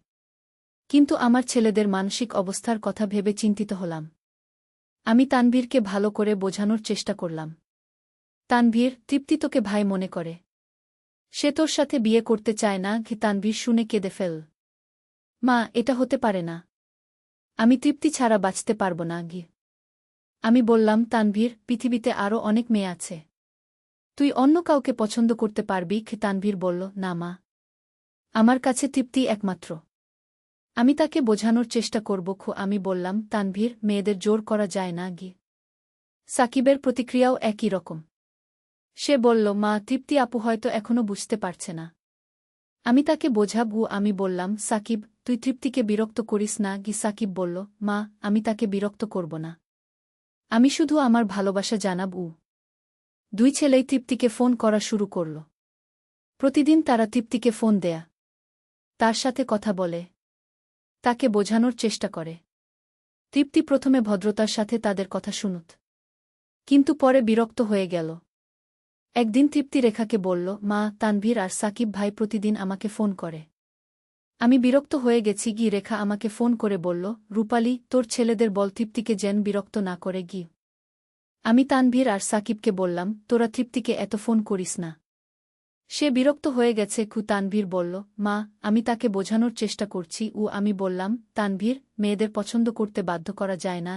কিন্তু আমার ছেলেদের মানসিক অবস্থার কথা ভেবে চিন্তিত হলাম। আমি তানভীরকে ভালো করে বোঝানোর চেষ্টা করলাম। তানভীর তৃপ্তি তোকে ভাই মনে করে। সে তোর সাথে বিয়ে করতে চায় না। তানভীর শুনে কেঁদে ফেল। মা এটা হতে পারে না। আমি তৃপ্তি ছাড়া বাঁচতে পারব না গি। আমি বললাম তানভীর পৃথিবীতে আরও অনেক মেয়ে আছে। তুই অন্য কাউকে পছন্দ করতে পারবি? তানভীর বলল না মা। আমার কাছে তৃপ্তি একমাত্র। আমি তাকে বোঝানোর চেষ্টা করব আমি বললাম তানভীর মেয়েদের জোর করা যায় না গি। সাকিবের প্রতিক্রিয়াও একই রকম। সে বলল মা তৃপ্তি আপু হয়তো এখনও বুঝতে পারছে না। আমি তাকে বোঝাব। আমি বললাম সাকিব তুই তৃপ্তিকে বিরক্ত করিস না গি। সাকিব বলল মা আমি তাকে বিরক্ত করব না। আমি শুধু আমার ভালোবাসা জানাব। দুই ছেলেই তৃপ্তিকে ফোন করা শুরু করল। প্রতিদিন তারা তৃপ্তিকে ফোন দেয়া, তার সাথে কথা বলে, তাকে বোঝানোর চেষ্টা করে। তৃপ্তি প্রথমে ভদ্রতার সাথে তাদের কথা শুনত, কিন্তু পরে বিরক্ত হয়ে গেল। একদিন তৃপ্তি রেখাকে বলল, মা, তানভীর আর সাকিব ভাই প্রতিদিন আমাকে ফোন করে। আমি বিরক্ত হয়ে গেছি। রেখা আমাকে ফোন করে বলল, রূপালি, তোর ছেলেদের বল তৃপ্তিকে যেন বিরক্ত না করে। আমি তানভীর আর সাকিবকে বললাম, তোরা তৃপ্তিকে এত ফোন করিস না, সে বিরক্ত হয়ে গেছে। তানভীর বলল, মা, আমি তাকে বোঝানোর চেষ্টা করছি। আমি বললাম, তানভীর, মেয়েদের পছন্দ করতে বাধ্য করা যায় না।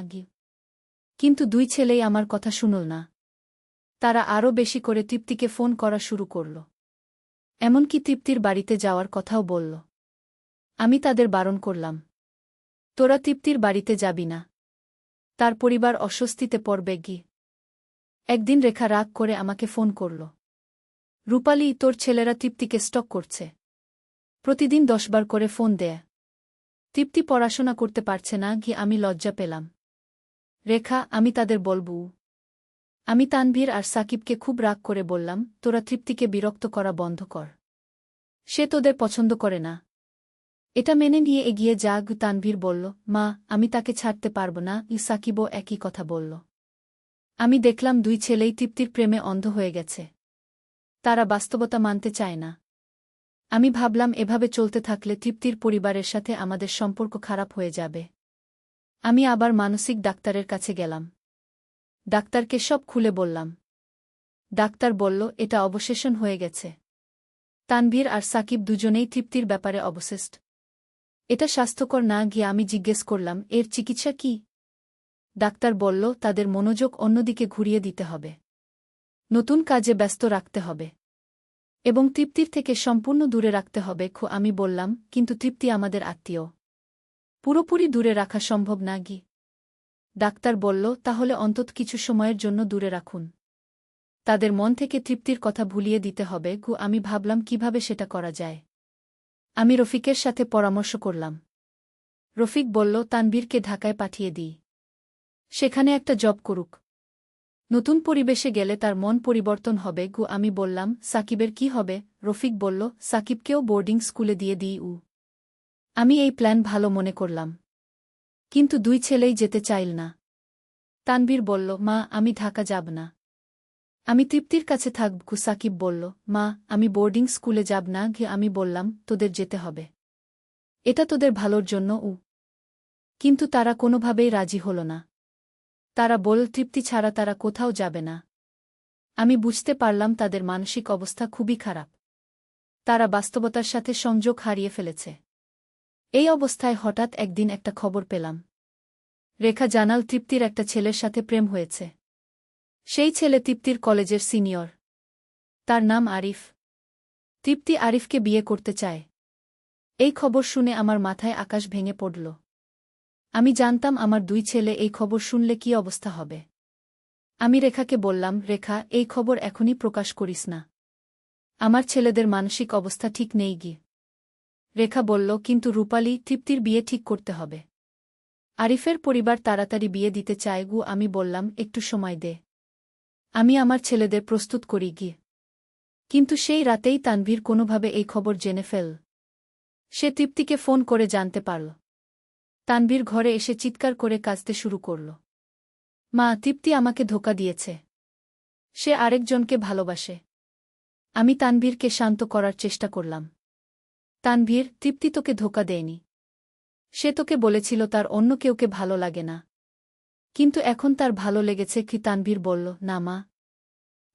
কিন্তু দুই ছেলেই আমার কথা শুনল না। তারা আরও বেশি করে তৃপ্তিকে ফোন করা শুরু করল, এমনকি তৃপ্তির বাড়িতে যাওয়ার কথাও বলল। আমি তাদের বারণ করলাম, তোরা তৃপ্তির বাড়িতে যাবি না, তার পরিবার অস্বস্তিতে পড়বে। একদিন রেখা রাগ করে আমাকে ফোন করল, রূপালি, তোর ছেলেরা তৃপ্তিকে স্টক করছে, প্রতিদিন 10 বার করে ফোন দেয়। তৃপ্তি পড়াশোনা করতে পারছে না। আমি লজ্জা পেলাম। রেখা, আমি তাদের বলবো। আমি তানভীর আর সাকিবকে খুব রাগ করে বললাম, তোরা তৃপ্তিকে বিরক্ত করা বন্ধ কর, সে তোদের পছন্দ করে না, এটা মেনে নিয়ে এগিয়ে যা। তানভীর বলল, মা, আমি তাকে ছাড়তে পারব না। সাকিবও একই কথা বলল। আমি দেখলাম দুই ছেলেই তৃপ্তির প্রেমে অন্ধ হয়ে গেছে, তারা বাস্তবতা মানতে চায় না। আমি ভাবলাম, এভাবে চলতে থাকলে তৃপ্তির পরিবারের সাথে আমাদের সম্পর্ক খারাপ হয়ে যাবে। আমি আবার মানসিক ডাক্তারের কাছে গেলাম, ডাক্তারকে সব খুলে বললাম। ডাক্তার বলল, এটা অবসেশন হয়ে গেছে। তানভীর আর সাকিব দুজনেই তৃপ্তির ব্যাপারে অবসেসড, এটা স্বাস্থ্যকর না। আমি জিজ্ঞেস করলাম, এর চিকিৎসা কি? ডাক্তার বলল, তাদের মনোযোগ অন্যদিকে ঘুরিয়ে দিতে হবে, নতুন কাজে ব্যস্ত রাখতে হবে এবং তৃপ্তির থেকে সম্পূর্ণ দূরে রাখতে হবে। আমি বললাম, কিন্তু তৃপ্তি আমাদের আত্মীয়, পুরোপুরি দূরে রাখা সম্ভব না। ডাক্তার বলল, তাহলে অন্তত কিছু সময়ের জন্য দূরে রাখুন, তাদের মন থেকে তৃপ্তির কথা ভুলিয়ে দিতে হবে। আমি ভাবলাম কিভাবে সেটা করা যায়। আমি রফিকের সাথে পরামর্শ করলাম। রফিক বলল, তানভীরকে ঢাকায় পাঠিয়ে দিই, সেখানে একটা জব করুক, নতুন পরিবেশে গেলে তার মন পরিবর্তন হবে। আমি বললাম, সাকিবের কি হবে? রফিক বলল, সাকিবকেও বোর্ডিং স্কুলে দিয়ে দিই। আমি এই প্ল্যান ভালো মনে করলাম, কিন্তু দুই ছেলেই যেতে চাইল না। তানভীর বলল, মা, আমি ঢাকা যাব না, আমি তৃপ্তির কাছে থাকব। সাকিব বলল, মা, আমি বোর্ডিং স্কুলে যাব না। আমি বললাম, তোদের যেতে হবে, এটা তোদের ভালোর জন্য। কিন্তু তারা কোনোভাবেই রাজি হল না। তারা বলল, তৃপ্তি ছাড়া তারা কোথাও যাবে না। আমি বুঝতে পারলাম তাদের মানসিক অবস্থা খুবই খারাপ, তারা বাস্তবতার সাথে সংযোগ হারিয়ে ফেলেছে। এই অবস্থায় হঠাৎ একদিন একটা খবর পেলাম, রেখা জানাল তৃপ্তির একটা ছেলের সাথে প্রেম হয়েছে। সেই ছেলে তৃপ্তির কলেজের সিনিয়র, তার নাম আরিফ। তৃপ্তি আরিফকে বিয়ে করতে চায়। এই খবর শুনে আমার মাথায় আকাশ ভেঙে পড়ল। আমি জানতাম আমার দুই ছেলে এই খবর শুনলে কি অবস্থা হবে। আমি রেখাকে বললাম, রেখা, এই খবর এখনই প্রকাশ করিস না, আমার ছেলেদের মানসিক অবস্থা ঠিক নেই। রেখা বলল, কিন্তু রূপালি, তৃপ্তির বিয়ে ঠিক করতে হবে, আরিফের পরিবার তাড়াতাড়ি বিয়ে দিতে চায়। আমি বললাম, একটু সময় দে, আমি আমার ছেলেদের প্রস্তুত করি। কিন্তু সেই রাতেই তানভীর কোনোভাবে এই খবর জেনে ফেল। সে তৃপ্তিকে ফোন করে জানতে পারল। তানভীর ঘরে এসে চিৎকার করে কাঁদতে শুরু করল, মা, তৃপ্তি আমাকে ধোঁকা দিয়েছে, সে আরেকজনকে ভালোবাসে। আমি তানভীরকে শান্ত করার চেষ্টা করলাম। তানভীর, তৃপ্তি তোকে ধোঁকা দেয়নি, সে তোকে বলেছিল তার অন্য কেউকে ভালো লাগে না, কিন্তু এখন তার ভালো লেগেছে। তানভীর বলল, না মা,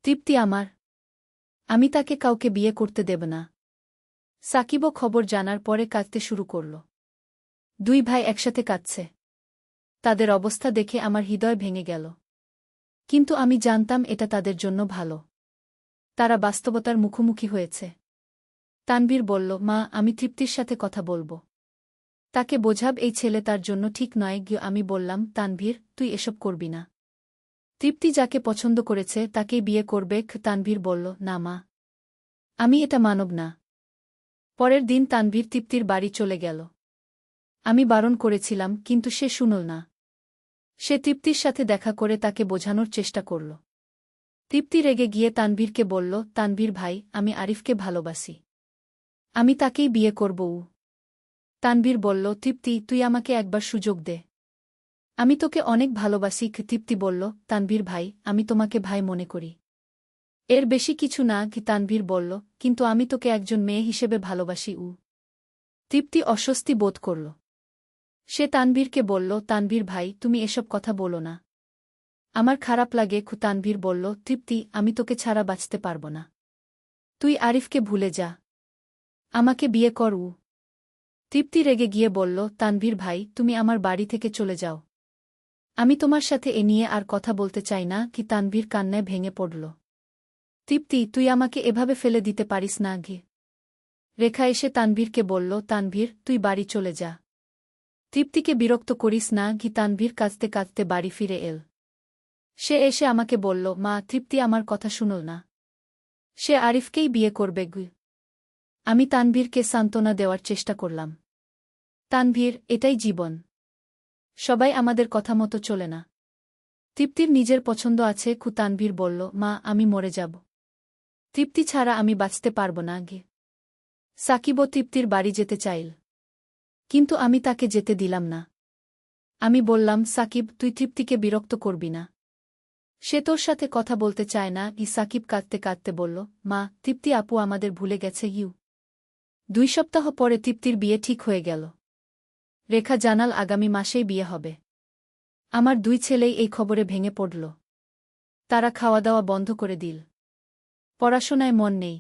তৃপ্তি আমার, আমি তাকে কাউকে বিয়ে করতে দেব না। সাকিবও খবর জানার পরে কাঁদতে শুরু করল। দুই ভাই একসাথে কাঁদছে, তাদের অবস্থা দেখে আমার হৃদয় ভেঙে গেল। কিন্তু আমি জানতাম এটা তাদের জন্য ভালো, তারা বাস্তবতার মুখোমুখি হয়েছে। তানভীর বলল, মা, আমি তৃপ্তির সাথে কথা বলবো, তাকে বোঝাব এই ছেলে তার জন্য ঠিক নয়। আমি বললাম, তানভীর, তুই এসব করবি না, তৃপ্তি যাকে পছন্দ করেছে তাকেই বিয়ে করবে। তানভীর বলল, না মা, আমি এটা মানব না। পরের দিন তানভীর তৃপ্তির বাড়ি চলে গেল। আমি বারণ করেছিলাম, কিন্তু সে শুনল না। সে তৃপ্তির সাথে দেখা করে তাকে বোঝানোর চেষ্টা করল। তৃপ্তি রেগে গিয়ে তানভীরকে বলল, তানভীর ভাই, আমি আরিফকে ভালোবাসি। আমি তাকেই বিয়ে করব। তানভীর বলল, তৃপ্তি, তুই আমাকে একবার সুযোগ দে। আমি তোকে অনেক ভালোবাসি। তৃপ্তি বলল, তানভীর ভাই, আমি তোমাকে ভাই মনে করি। এর বেশি কিছু না। তানভীর বলল, কিন্তু আমি তোকে একজন মেয়ে হিসেবে ভালোবাসি। তৃপ্তি অস্বস্তি বোধ করল। সে তানভীরকে বলল, তানভীর ভাই, তুমি এসব কথা বলো না। আমার খারাপ লাগে। তানভীর বলল, তৃপ্তি, আমি তোকে ছাড়া বাঁচতে পারব না। তুই আরিফকে ভুলে যা। আমাকে বিয়ে কর। তৃপ্তি রেগে গিয়ে বলল, তানভীর ভাই, তুমি আমার বাড়ি থেকে চলে যাও। আমি তোমার সাথে এ নিয়ে আর কথা বলতে চাই না। তানভীর কান্নায় ভেঙে পড়ল। তৃপ্তি, তুই আমাকে এভাবে ফেলে দিতে পারিস না। রেখা এসে তানভীরকে বলল, তানভীর, তুই বাড়ি চলে যা। তৃপ্তিকে বিরক্ত করিস না। তানভীর কাঁদতে কাঁদতে বাড়ি ফিরে এল। সে এসে আমাকে বলল, মা, তৃপ্তি আমার কথা শুনল না। সে আরিফকেই বিয়ে করবে। আমি তানভীরকে সান্ত্বনা দেওয়ার চেষ্টা করলাম। তানভীর, এটাই জীবন। সবাই আমাদের কথা মতো চলে না। তৃপ্তির নিজের পছন্দ আছে। তানভীর বলল, মা, আমি মরে যাব। তৃপ্তি ছাড়া আমি বাঁচতে পারব না। সাকিবও তৃপ্তির বাড়ি যেতে চাইল, কিন্তু আমি তাকে যেতে দিলাম না। আমি বললাম, সাকিব, তুই তৃপ্তিকে বিরক্ত করবি না। সে তোর সাথে কথা বলতে চায় না। সাকিব কাঁদতে কাঁদতে বলল, মা, তৃপ্তি আপু আমাদের ভুলে গেছে। 2 সপ্তাহ পরে তৃপ্তির বিয়ে ঠিক হয়ে গেল। রেখা জানাল আগামী মাসেই বিয়ে হবে। আমার 2 ছেলেই এই খবরে ভেঙে পড়ল। তারা খাওয়া দাওয়া বন্ধ করে দিল। পড়াশোনায় মন নেই।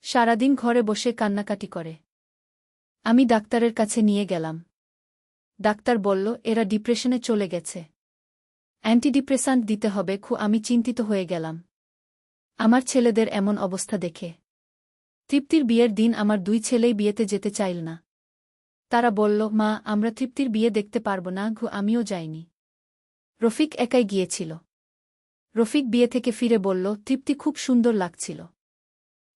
সারাদিন ঘরে বসে কান্নাকাটি করে। আমি ডাক্তারের কাছে নিয়ে গেলাম। ডাক্তার বলল, এরা ডিপ্রেশনে চলে গেছে। অ্যান্টিডিপ্রেসান্ট দিতে হবে। আমি চিন্তিত হয়ে গেলাম আমার ছেলেদের এমন অবস্থা দেখে। তৃপ্তির বিয়ের দিন আমার 2 ছেলেই বিয়েতে যেতে চাইল না। তারা বলল, মা, আমরা তৃপ্তির বিয়ে দেখতে পারব না। আমিও যাইনি। রফিক একাই গিয়েছিল। রফিক বিয়ে থেকে ফিরে বলল, তৃপ্তি খুব সুন্দর লাগছিল।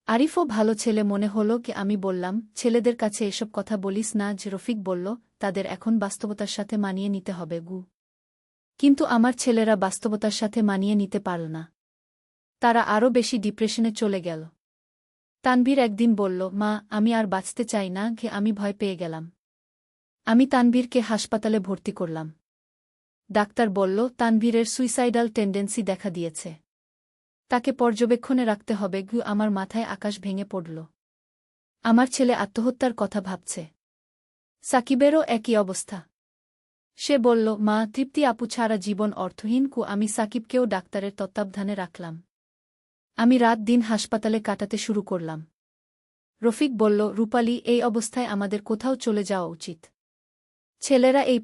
আরিফও ভালো ছেলে মনে হল। আমি বললাম, ছেলেদের কাছে এসব কথা বলিস না। রফিক বলল, তাদের এখন বাস্তবতার সাথে মানিয়ে নিতে হবে। কিন্তু আমার ছেলেরা বাস্তবতার সাথে মানিয়ে নিতে পারল না। তারা আরও বেশি ডিপ্রেশনে চলে গেল। তানভীর একদিন বলল, মা, আমি আর বাঁচতে চাই না। আমি ভয় পেয়ে গেলাম। আমি তানভীরকে হাসপাতালে ভর্তি করলাম। ডাক্তার বলল, তানভীরের সুইসাইডাল টেন্ডেন্সি দেখা দিয়েছে। তাকে পর্যবেক্ষণে রাখতে হবে। আমার মাথায় আকাশ ভেঙে পড়ল। আমার ছেলে আত্মহত্যার কথা ভাবছে। সাকিবেরও একই অবস্থা। সে বলল, মা, তৃপ্তি আপু ছাড়া জীবন অর্থহীন। আমি সাকিবকেও ডাক্তারের তত্ত্বাবধানে রাখলাম। আমি রাত দিন হাসপাতালে কাটাতে শুরু করলাম। রফিক বলল, রূপালী, এই অবস্থায় আমাদের কোথাও চলে যাওয়া উচিত। ছেলেরা এই